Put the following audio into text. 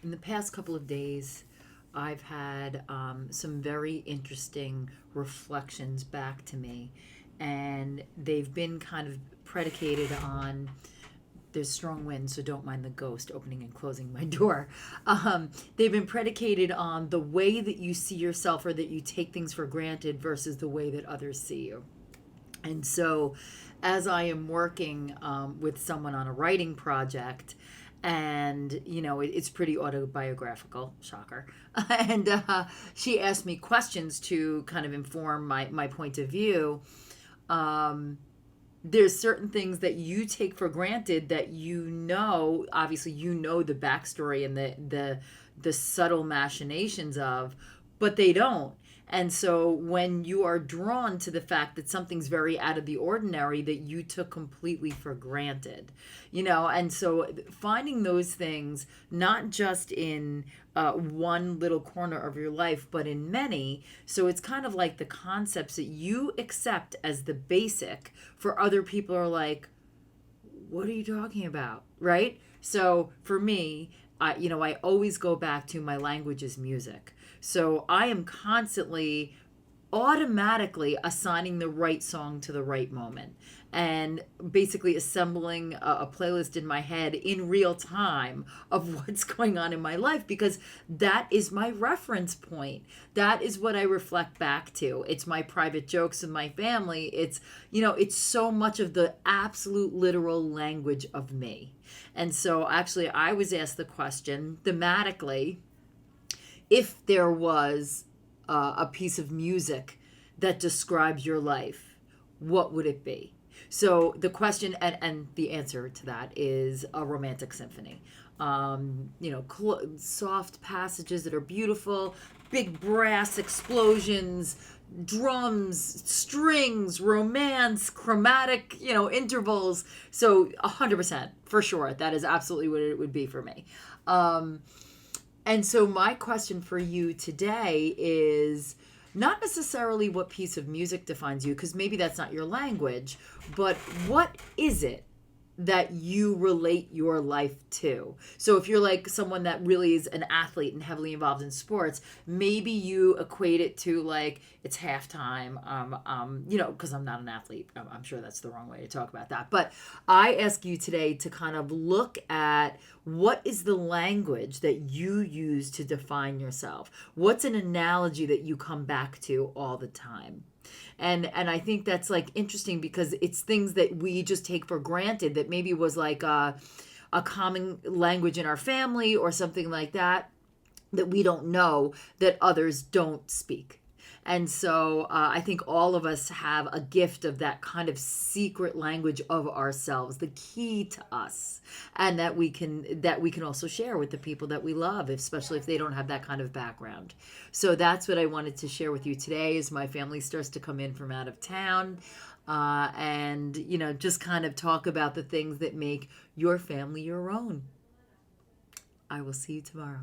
In the past couple of days, I've had some very interesting reflections back to me, and they've been kind of predicated on there's strong wind, so don't mind the ghost opening and closing my door. They've been predicated on the way that you see yourself or that you take things for granted versus the way that others see you. And so, as I am working with someone on a writing project, and it's pretty autobiographical, shocker. And she asked me questions to kind of inform my point of view. Um, there's certain things that you take for granted that obviously the backstory and the subtle machinations of, but they don't. And so when you are drawn to the fact that something's very out of the ordinary that you took completely for granted, and so finding those things, not just in one little corner of your life, but in many. So it's kind of like the concepts that you accept as the basic for other people are like, what are you talking about? Right? So for me, I always go back to my language is music. So I am constantly automatically assigning the right song to the right moment and basically assembling a playlist in my head in real time of what's going on in my life because that is my reference point. That is what I reflect back to. It's my private jokes with my family. It's so much of the absolute literal language of me. And so actually I was asked the question thematically, if there was a piece of music that describes your life, what would it be? So the question and the answer to that is a romantic symphony. Soft passages that are beautiful, big brass explosions, drums, strings, romance, chromatic, intervals. So 100% for sure, that is absolutely what it would be for me. And so my question for you today is not necessarily what piece of music defines you, because maybe that's not your language, but what is it that you relate your life to? So if you're like someone that really is an athlete and heavily involved in sports, maybe you equate it to like it's halftime. Because I'm not an athlete, I'm sure that's the wrong way to talk about that. But I ask you today to kind of look at what is the language that you use to define yourself. What's an analogy that you come back to all the time? And I think that's like interesting because it's things that we just take for granted that maybe was like a common language in our family or something like that we don't know that others don't speak. And so I think all of us have a gift of that kind of secret language of ourselves, the key to us, and that we can also share with the people that we love, especially if they don't have that kind of background. So that's what I wanted to share with you today as my family starts to come in from out of town. And just kind of talk about the things that make your family your own. I will see you tomorrow.